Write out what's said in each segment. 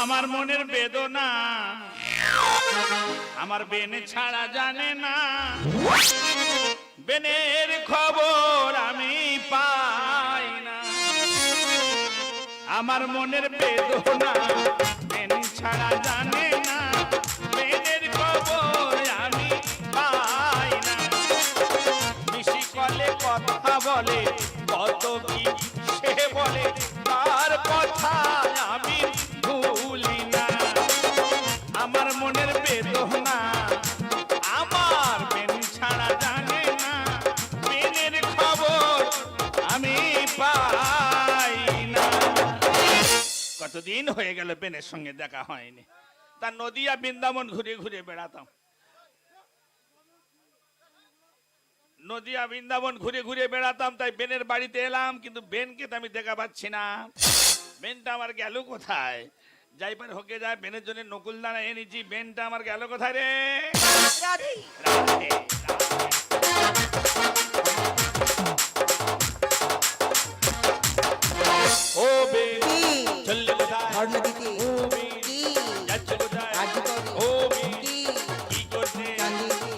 আমার মনের বেদনা আমার বেন ছাড়া জানে না, বেনের খবর আমি পাই না। আমার মনের বেদনা বেন ছাড়া জানে না, বেনের খবর আমি পাই না। মিশি কলে কথা বলে কত কি সে বলে, তার কথা আমি ভুলি না। আমার মনের বেদনা আমার বেন ছাড়া জানে না, বেনের খবর আমি পাই না। কতদিন হয়ে গেল বেনের সঙ্গে দেখা হয়নি, তার নদিয়া বৃন্দাবন ঘুরে ঘুরে বেড়াতাম, নদিয়া বৃন্দাবন ঘুরে ঘুরে বেড়াতাম, তাই বেনের বাড়িতে এলাম, কিন্তু বেনকে তো আমি দেখা পাচ্ছি না। বেনটা আমার গেল কোথায়? যাই পার হোকে যায়, বেনের জন্য নকুলদানা এনেছি, বেনটা আমার গেল কোথায় রে? রাধে রাধে ও বেন চললে কোথায়? ধর্ণ দিতে। ও বেন যাচ্ছে কোথায়? ও বেন কি করছে?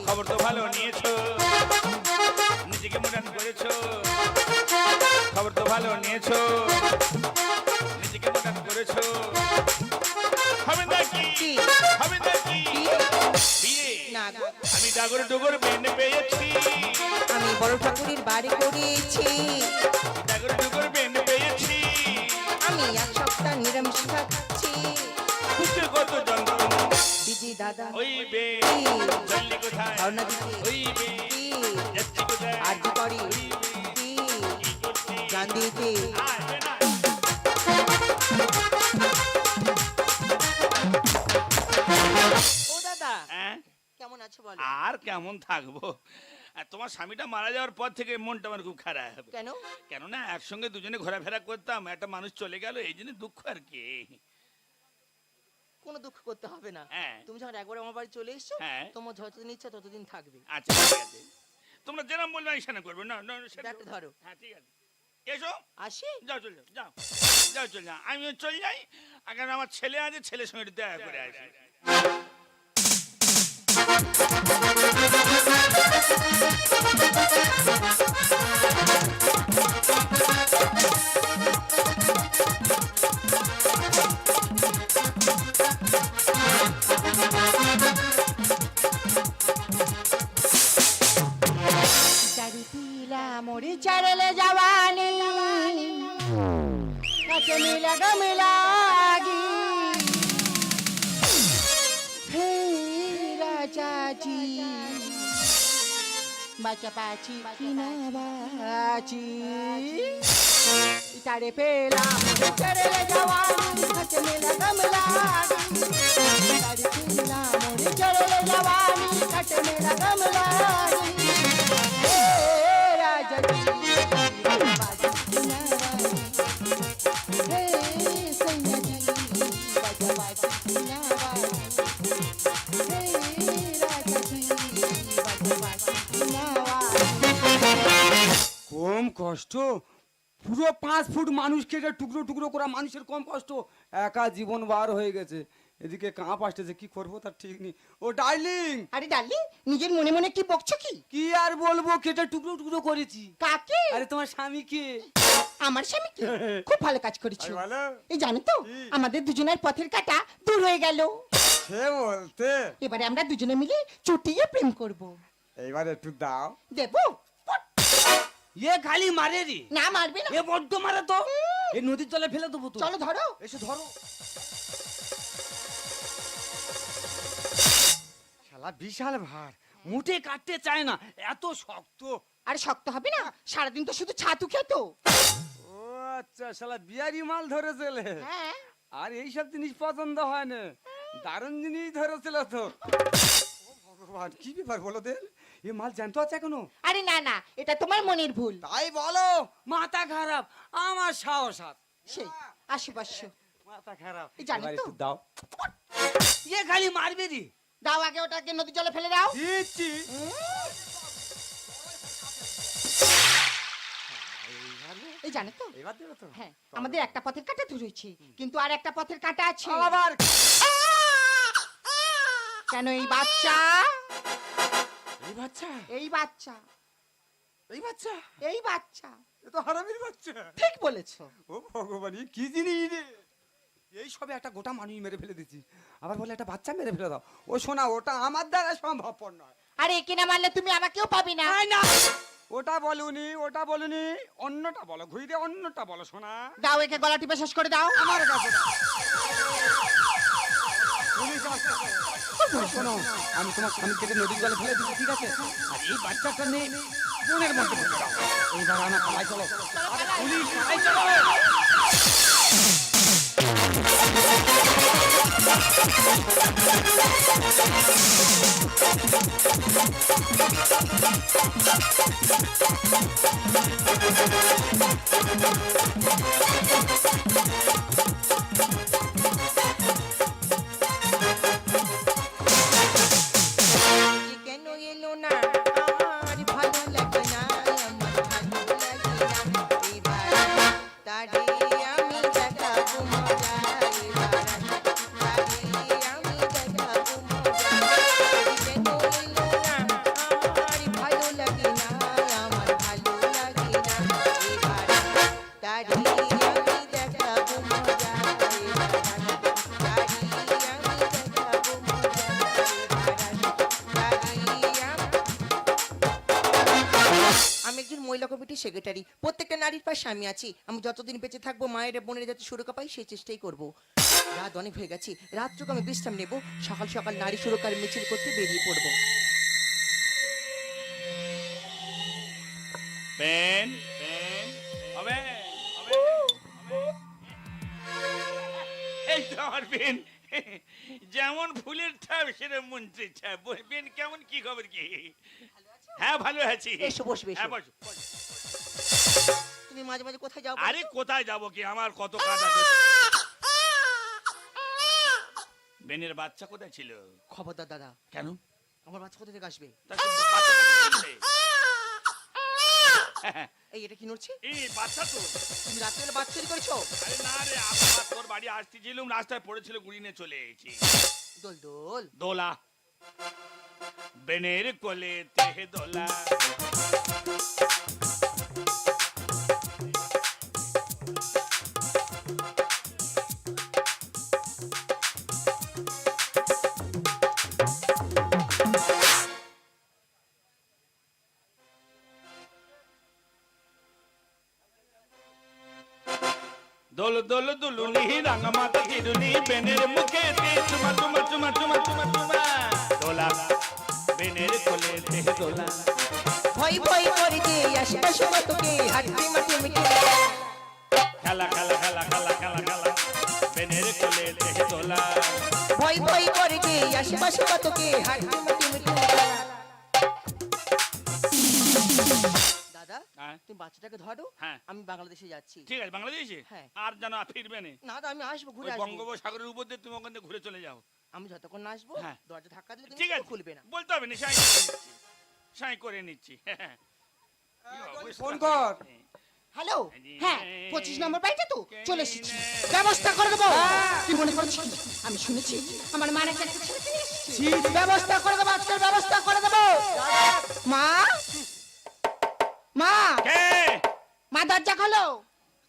খবর তো ভালো নিয়েছো, নিজেকে মডার্ন করেছো, খবর তো ভালো নিয়েছো, নিজেকে মডার্ন করেছো। হবে নাকি হবে নাকি বিয়ে? আমি ডাগর ডুগর বেন পেয়েছি, আমি বড় ঠাকুরের বাড়ি করেছি, ডাগর ডুগর বেন পেয়েছি, আমি এক সপ্তাহ নিরামিষ খাচ্ছি। খুঁজে কত যন্ত্রণা দিদি দাদা ওই বেন চললি কোথায়? ধর্ণ দিতে। ওই বেন যাচ্ছি কোথায়? আরজি করি কি করছি? জান দিতে। আয় বেন আয়। ও দাদা হ্যাঁ? কেমন আছো বলো? আর কেমন থাকবো, আর তোমার স্বামীটা মারা যাওয়ার পর থেকে মনটা আমার খুব খারাপ। কেন? কেননা একসঙ্গে দুজনে ঘোরাফেরা করতাম, একটা মানুষ চলে গেল, এই জন্য দুঃখ আর কি। কোনো দুঃখ করতে হবে না, হ্যাঁ। তুমি যখন একবার আমার বাড়ি চলে এসছো, হ্যাঁ। তোমার যতদিন ইচ্ছা ততদিন থাকবে। আচ্ছা ঠিক আছে, তোমরা যেরকম বলবে আমি সেটা করবো। না না সেটা ব্যাগটা ধরো। হ্যাঁ ঠিক আছে, এসো আসি? যাও চলে যাও, যাও যাও চলে যাও, আমিও চলে যাই। আগে আমার ছেলে আছে, ছেলের সঙ্গে একটু দেখা করে আসি। चारी पीला मोरी चढ़ले जवानी कचे मिला गमिलागी हे राजा जी बाचा पाची किना बाची चारे पीला मोरी चढ़ले जवानी कचे मिला गमिलागी चारी पीला मोरी चढ़ले जवानी कचे मिला गमिलागी কম কষ্ট, পুরো 5 ফুট মানুষ কেটে টুকরো টুকরো করা মানুষের কম কষ্ট, একা জীবন বার হয়ে গেছে। এদিকে কাঁপ আসতেছে, কি করবো তার ঠিক নেই। ও ডার্লিং, আরে ডার্লিং নিজের মনে মনে কি বকছো কি? কি আর বলবো, কেটে টুকরো টুকরো করেছি। কাকে? আরে তোমার স্বামীকে। আমার স্বামীকে? খুব ভালো কাজ করেছো। আরে ভালো। এই জানো তো আমাদের দুজনের পথের কাঁটা দূর হয়ে গেল। সে বলতে এবারে আমরা দুজনে মিলে চুটিয়ে প্রেম করব। এইবার একটু দাও। দেবো? এ খালি মারে রে। না মারবে না। এ বড্ড মারে তো। এই নদীর জলে ফেলে দেবো তো। চলো ধরো। এসে ধরো। শালা বিশাল ভার, মুঠে কাটতে চায় না, এত শক্ত। আর শক্ত হবে না, সারাদিন তো শুধু ছাতু খেতো। ও আচ্ছা, শালা বিয়ারি মাল ধরেছিলে। হ্যাঁ। আর এইসব জিনিস পছন্দ হয় না, দারুণ জিনিস ধরেছিল তো। ও ভগবান, কি ব্যাপার বলো দেন, এ মাল জ্যান্ত আছে এখনো? আরে না না, এটা তোমার মনের ভুল। তাই বলো? মাথা খারাপ, আমার সাহস আছে। সেই আশেপাশে মাথা খারাপ। এই জানো এবার তো? একটু দাও। এ খালি মারবে রে। দাও আগে ওটাকে নদী জলে ফেলে দাও। দিচ্ছি। এই জানো তো এবার দেবে তো? হ্যাঁ আমাদের একটা পথের কাঁটা ধরেছে কিন্তু আর একটা পথের কাঁটা আছে আবার কেন এই বাচ্চা এই বাচ্চা এই বাচ্চা এই বাচ্চা এই বাচ্চা এ তো হারামির বাচ্চা। ঠিক বলেছো ও ভগবান, এ কি জিনিস রে? এই সবে একটা গোটা মানুষ মেরে ফেলে দিচ্ছি, আবার বলে একটা বাচ্চা মেরে ফেলে দাও। ও শোনা, ওটা আমার দ্বারা সম্ভবপর নয়। আরে একে না মারলে তুমি আমাকেও পাবি না ওটা বলুনি, ওটা বলুনি, অন্যটা বলো, ঘুরে অন্যটা বলো শোনা। দাও একে গলা টিপে শেষ করে দাও আমার কাছে দাও। পুলিশ আসছে। শোনো, আমি তোমার স্বামী কেটে নদীর জলে ফেলে দিচ্ছি, ঠিক আছে? আর এই বাচ্চাটা নিয়ে বনের মধ্যে ফেলে দাও। এইবার আনা পালাই চলো। আরে পুলিশ, পালাই চলো। কেন এলো না আমার ভালো লাগে না আমার ভালো লাগে না এবার তারে আমি দেখাবো মজা এবার তারে আমি দেখাবো মজা কেন এলো না আমার ভালো লাগে না আমার ভালো লাগে না এবার তারে আমি দেখাবো মজা এবার তারে আমি দেখাবো মজা আমি একজন মহিলা কমিটির সেক্রেটারি প্রত্যেকটা নারীর পাশে আমি আছি আমি যতদিন বেঁচে থাকবো মায়ের বোনের যাতে সুরক্ষা পাই সেই চেষ্টাই করব রাত অনেক হয়ে গেছে রাতটুকু আমি বিশ্রাম নেব সকাল সকাল নারী সুরক্ষার মিছিল করতে বেরিয়ে পড়বো পেন পেন হবে হবে এই তো আমার পেন, যেমন ফুলের ঠাপ সেরকম মন্ত্রী ছাপ। পেন কেমন, কি খবর কি? হ্যাঁ ভালো আছি। এসো, বসবে, এসো। হ্যাঁ, বসো, বসো। তুমি মাঝে মাঝে কোথায় যাও আরে কোথায় যাবো কি, আমার কত কাজ আছে। বেনের বাচ্চা কোথায় ছিল? খবরদার দাদা কেন? আমার বাচ্চা কোথা থেকে আসবে তা তো বাচ্চা কোথায় ছিলে? এই এটা কি নড়ছে এই বাচ্চা তো। তুমি রাত্রে বাচ্চা চুরি করেছো আরে না রে, আমার তোর বাড়ি আসতেছিলাম, রাস্তায় পড়েছিল, গুড়ি নিয়ে চলে এসেছি। দোল দোল দোলা বেনের কোলে তেহে দোলা। দোল দোল দুলুনি রাঙা মাতা তিরুনি বেনের মুখে তে চুমা চুমা চুমা চুমা চুমা চুমা। দোলা বেনের কোলে তেহে দোলা। ভয় ভয় করে যে আশেপাশে তোকে হাঁটতে মাঠে মিটে খেলা খেলা খেলা খেলা খেলা খেলা বেনের কোলে তেহে দোলা। ভয় ভয় করে যে আশেপাশে তোকে হাঁটতে মাঠে মিটে দাদা হ্যাঁ? তুমি বাচ্চাটাকে ধরো হ্যাঁ। আমি বাংলাদেশে যাচ্ছি ঠিক আছে, বাংলাদেশে? হ্যাঁ। আর যেন ফিরবে না। না তো আমি আসবো ওই ঘুরে আসবো বঙ্গোপসাগরের উপর দিয়ে তুমি ওখান থেকে ঘুরে চলে যাও। আমি যতক্ষণ না আসবো হ্যাঁ। দরজা ধাক্কা দিলে ঠিক তুমি আছে, খুলবে না বলতে হবে না, সাই করে নিচ্ছি। ফোন কর। হ্যালো হ্যাঁ 25 নম্বর বাড়িতে তো চলে এসেছি ব্যবস্থা করে দেবো কি মনে করছিস আমি শুনেছি আমার মা নাকি একটা ছেলেকে নিয়ে এসেছে। ব্যবস্থা করে দেবো আজকের ব্যবস্থা করে দেবো মা মা কে? মা দরজা খোলো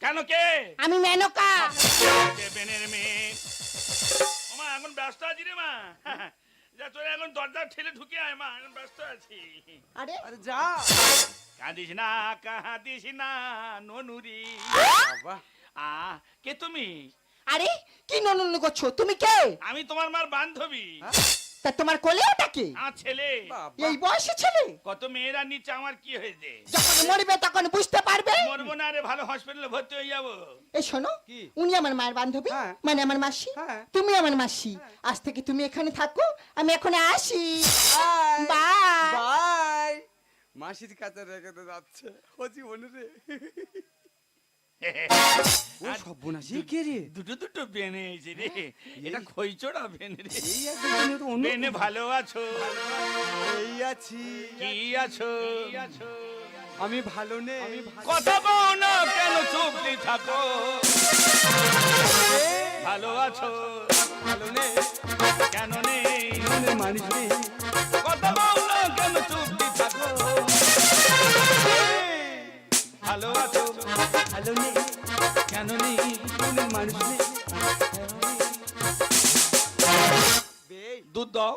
কেন কে? আমি মেনকা কে বেনের মেয়ে? ও মা, এখন ব্যস্ত আছি রে মা। যা তোর এখন দরজা ঠেলে ঢুকে আয় মা, এখন ব্যস্ত আছি। আরে আরে যা কাঁদিস না ননুরি। বাবা। কে তুমি? আরে কি ননন করছো তুমি কে আমি তোমার মার বান্ধবী। তা তোমার কোলে ওটা কে আমার ছেলে। বাবা। এই বয়সী ছেলে কত মেয়েরা নিচে, আমার কি হয়েছে? যখন মরবে তখন বুঝতে পারবে মরবো না রে, ভালো হসপিটালে ভর্তি হয়ে যাবো। এই শোনো কি? উনি আমার মায়ের বান্ধবী হ্যাঁ। মানে আমার মাসি হ্যাঁ। তুমি আমার মাসি আজ থেকে তুমি এখানে থাকো আমি এখন আসি বাই বাই বাই। মাসির কাছে রেখে তো যাচ্ছে ও জীবনে রে। ও সর্বনাশী কে রে? দুটো দুটো বেনে এসে রে, এটা খইচড়া বেনে রে। এই একজন তো অন্য বেনে ভালো আছো? এই আছি। কি আছো? আমি ভালো নেই কথা বল না কেন চুপটি থাকো ভালো আছো ভালো নেই কেন নেই মনের মানুষ নেই কথা বল না কেন চুপটি থাকো ভালো আছো ভালো নেই কেন নেই মনের মানুষ নেই বেই দুধ দাও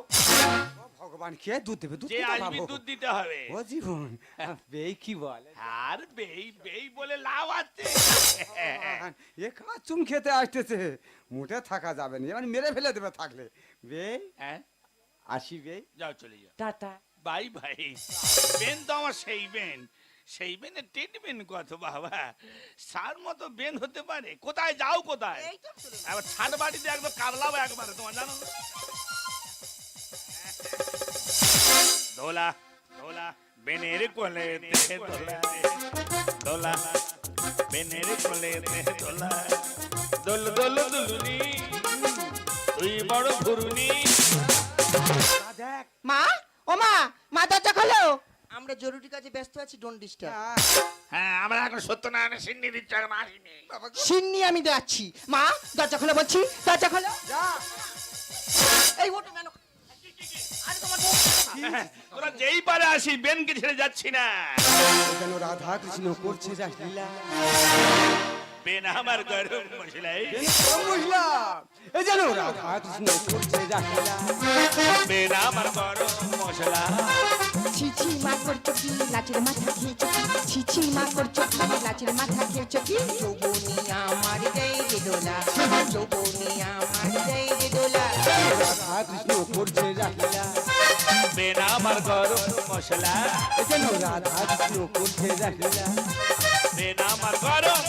ও ভগবান কে দুধ দেবে দুধ যে কোথায় আসবি পাবো? দুধ দিতে হবে ও জীবন বেই কি বলে আর বেই বেই বলে লাভ আছে এ কাচুম খেতে আসতেছে মোটে থাকা যাবে না মানে মেরে ফেলে দেবে থাকলে বেই হ্যাঁ আসি বেই যাও চলে যাও টাটা বাই ভাই বেন তো আমার সেই বেন সেই বেনে ট্রিটমেন্ট কত বাবা সার মতো বেন হতে পারে কোথায় যাও কোথায় এই তো চলে আবার ছাদ বাড়িতে একবার কারলাবো একবারে তোমার জানো না? দোলা দোলা বেনের কোলে দোলা দোলা বেনের কোলে দোলা দোল দোল দুলুনি তুই বড় ঘুরুনি দেখ মা ও মা মা দরজা খোলো আমরা জরুরি কাজে ব্যস্ত আছি ডোন্ট ডিস্টার্ব হ্যাঁ আমরা এখন সত্যনারায়ণ সিন্নি দিচ্ছি এখন আসিনি সিন্নি আমি যাচ্ছি মা দরজা খোলো বলছি দরজা খোলো যা এই ওটো কেন আরে তোমার বউ তোরা যেই পারে আসি বেনকে ছেড়ে যাচ্ছি না যেন রাধা কৃষ্ণ করছে যা লীলা বেন আমার গরম মশলাই মহিলা এই যেন রাধা কৃষ্ণ করছে যা লীলা বেন আমার গরম মশলা ছিছি মা করছো কি লাচের মাথা খেয়েছো কি ছিছি মা করছো কি লাচের মাথা খেয়েছো কি যৌবনী আমার দেয় রে দোলা যৌবনী আমার দেয় রে দোলা রাধা কৃষ্ণ করছে যা লীলা বেন আমার গরম মশলা এই যেন রাধা কৃষ্ণ করছে যা লীলা বেন আমার গরম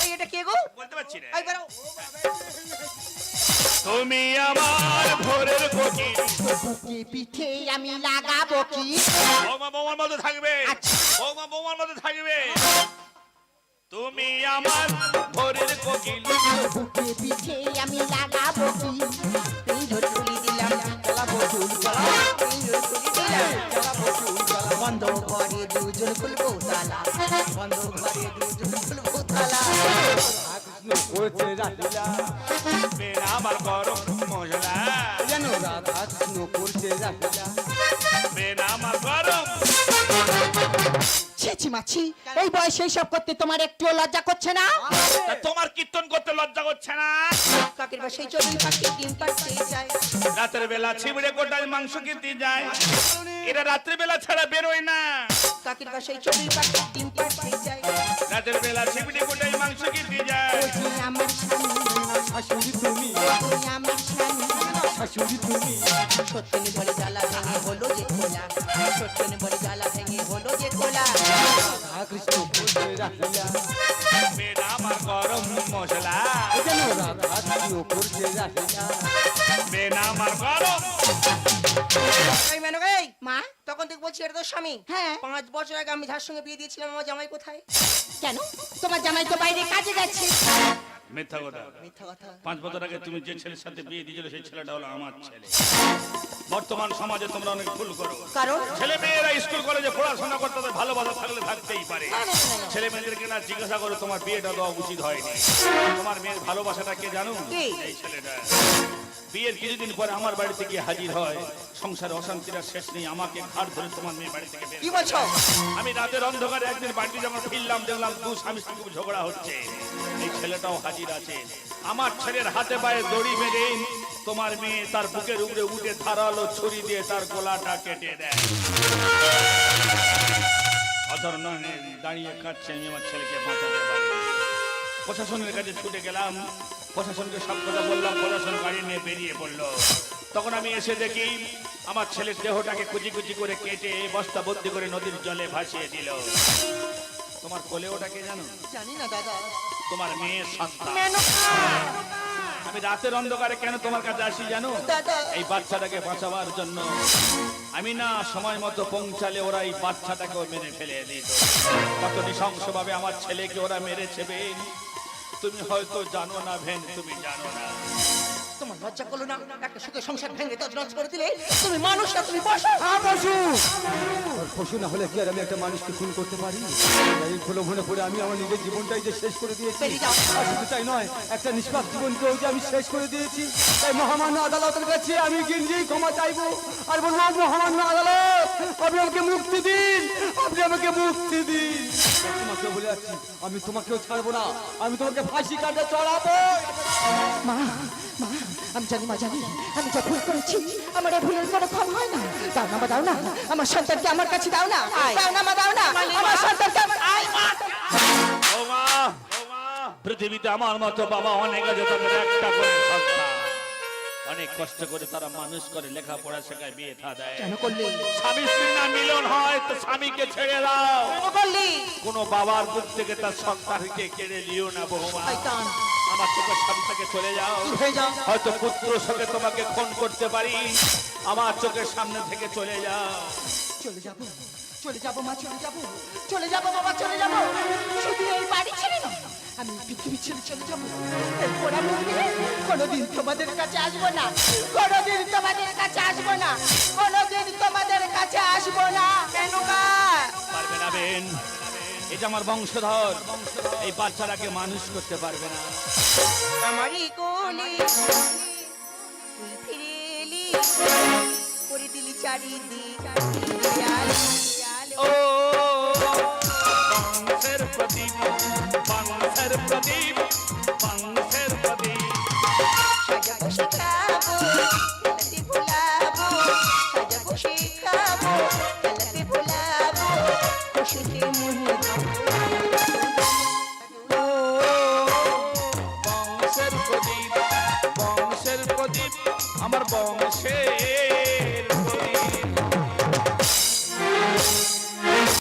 এই এটা কে গো বলতে পারছি না এই বেরো তুমি আমার ভোরের কোকিল বুকে পিঠে আমি লাগাবো কি বৌমা বৌমার মতো থাকবে বৌমা বৌমার মতো থাকবে তুমি আমার ভোরের কোকিল বুকে পিঠে আমি লাগাবো কি পিঞ্জর খুলি দিলাম চালাবো চুল চালা পিঞ্জর খুলি দিলাম চালাবো চুল চালা বন্ধ ঘরে দুজন খুলবো তালা বন্ধ ঘরে দুজন খুলবো তালা রাধা কৃষ্ণ করছে যা লীলা বেন আমার গরম মশলা এই যেন রাধা কৃষ্ণ করছে যা লীলা বেন আমার গরম ছিছি মাছি এই বয়সে এইসব করতে তোমার একটু লজ্জা করছে না তা তোমার কীর্তন করতে লজ্জা করছে না কাকের বাসায় চড়ুই পাখি ডিম পাড়তে যায় রাতের বেলা ছিবড়ে গোটায় মাংস কিনতে যায় এরা রাত্রে বেলা ছাড়া বেরোয় না কাকের বাসায় চড়ুই পাখি ডিম পাড়তে যায় রাতের বেলা ছিবড়ে গোটায় মাংস কিনতে যায় ওই যে আমার স্বামী শাশুড়ি তুমি ওই আমার স্বামী শাশুড়ি তুমি সত্যিনি বলে জ্বালা ভেঙে হলো যে খোলা সত্যিনি বলে জ্বালা ভেঙে হলো যে খোলা রাধা কৃষ্ণ করছে যা লীলা বেন আমার গরম মশলা এই যেন রাধা কৃষ্ণ করছে যা লীলা বেন আমার গরম এই মেনকা এই মা তখন থেকে বলছি এটা তো স্বামী হ্যাঁ 5 বছর আগে আমি যার সঙ্গে বিয়ে দিয়েছিলাম আমার জামাই কোথায় কেন তোমার জামাই তো বাইরে কাজে গেছে মিথ্যা কথা মিথ্যা কথা 5 বছর আগে তুমি যে ছেলের সাথে বিয়ে দিয়েছিলে সেই ছেলেটা হলো আমার ছেলে বর্তমান সমাজে তোমরা অনেক ভুল করো কারণ ছেলে মেয়েরা স্কুল কলেজে পড়াশোনা করতে হবে ভালোবাসা থাকলে থাকতেই পারে ছেলে মেয়েদেরকে না জিজ্ঞাসা করো তোমার বিয়েটা দেওয়া উচিত হয়নি তোমার মেয়ের ভালোবাসাটা কে জানো কে? এই ছেলেটা বিয়ের কিছুদিন পরে আমার বাড়িতে গিয়ে হাজির হয় সংসারে অশান্তির শেষ নেই আমাকে ঘাট ধরে তোমার মেয়ে বাড়ি থেকে বের কি বলছো আমি রাতের অন্ধকারে একদিন বাড়িতে যখন ফিরলাম দেখলাম দু স্বামী স্ত্রী খুব ঝগড়া হচ্ছে এই ছেলেটাও হাজির আছে আমার ছেলের হাতে পায়ে দড়ি বেঁধে তোমার মেয়ে তার বুকের উপরে উঠে ধারালো ছুরি দিয়ে তার গলাটা কেটে দেয় অধর নয় দাঁড়িয়ে কাঁদছে আমি আমার ছেলেকে বাঁচাতে পারি প্রশাসনের কাছে ছুটে গেলাম প্রশাসনকে সব কথা বললাম প্রশাসন গাড়ি নিয়ে বেরিয়ে পড়লো তখন আমি এসে দেখি আমার ছেলের দেহটাকে কুচি কুচি করে কেটে বস্তাবন্দি করে নদীর জলে ভাসিয়ে দিল তোমার কোলে ওটাকে জানো জানি না দাদা তোমার মেয়ের সন্তান মেনকা আমি রাতের অন্ধকারে কেন তোমার কাছে আসি জানো দাদা এই বাচ্চাটাকে বাঁচাবার জন্য আমি না সময় মতো পৌঁছালে ওরা এই বাচ্চাটাকেও মেরে ফেলে দিত কত নৃশংসভাবে আমার ছেলেকে ওরা মেরেছে বেন তুমি হয়তো জানো না ভেন তুমি জানো না তোমার লজ্জা করলো না? একটা সুখে সংসার ভেঙে তছনছ করে দিলে। তুমি মানুষ না, তুমি পশু। পশু আর পশু না হলে কি আর আমি একটা মানুষকে খুন করতে পারি? এই প্রলোভনে পড়ে আমি আমার নিজের জীবনটাই যে শেষ করে দিয়েছি। বেরিয়ে যাও। আর শুধু তাই নয়, একটা নিষ্পাপ জীবনকেও যে আমি শেষ করে দিয়েছি। তাই মহামান্য আদালতের কাছে আমি গিঞ্জি ক্ষমা চাইবো আর বলবো, মহামান্য আদালত, আপনি আমাকে মুক্তি দিন, আপনি আমাকে মুক্তি দিন। তোমাকে বলে যাচ্ছি, আমি তোমাকেও ছাড়বো না, আমি তোমাকে ফাঁসি কাটে চড়াবো। মা মা আমি জানি মা জানি, আমি যা ভুল করেছি আমার এই ভুলের কোনো ক্ষমা হয় না। দাও না মা, দাও না আমার সন্তানকে আমার কাছে দাও না। দাও না মা, দাও না আমার সন্তানকে ও মা, পৃথিবীতে আমার মতো বাবা অনেক আছে, তাদের একটা করে সন্তান। অনেক কষ্ট করে তারা মানুষ করে, লেখাপড়া শেখায়, বিয়ে থা দেয়। কেন করলি? স্বামী স্ত্রীর না মিলন হয় তো স্বামীকে ছেড়ে দাও। কেন করলি? কোন বাবার বুক থেকে তার সন্তানকে কেড়ে নিও না বৌমা। শয়তান। আমার চোখের সামনে থেকে চলে যাও। দূর হয়ে যাও। হয়তো পুত্র সঙ্গে তোমাকে খুন করতে পারি, আমার চোখের সামনে থেকে চলে যাও। চলে যাবো, চলে যাবো মা, চলে যাবো, চলে যাবো বাবা, চলে যাবো। শুধু এই বাড়ি ছেড়ে না, আমি পৃথিবী ছেড়ে চলে যাবো। এরপর আমি কোনোদিন তোমাদের কাছে আসবো না, কোনোদিন তোমাদের কাছে আসবো না, কোনোদিন তোমাদের কাছে আসবো না। কেন গা? পারবে না বেন, এটা আমার বংশধর, এই বাচ্চাটাকে মানুষ করতে পারবে না। আমারই কোলে তুই ফিরে এলি, করে দিলি চারিদিক ও বংশের প্রদীপ, বংশের প্রদীপ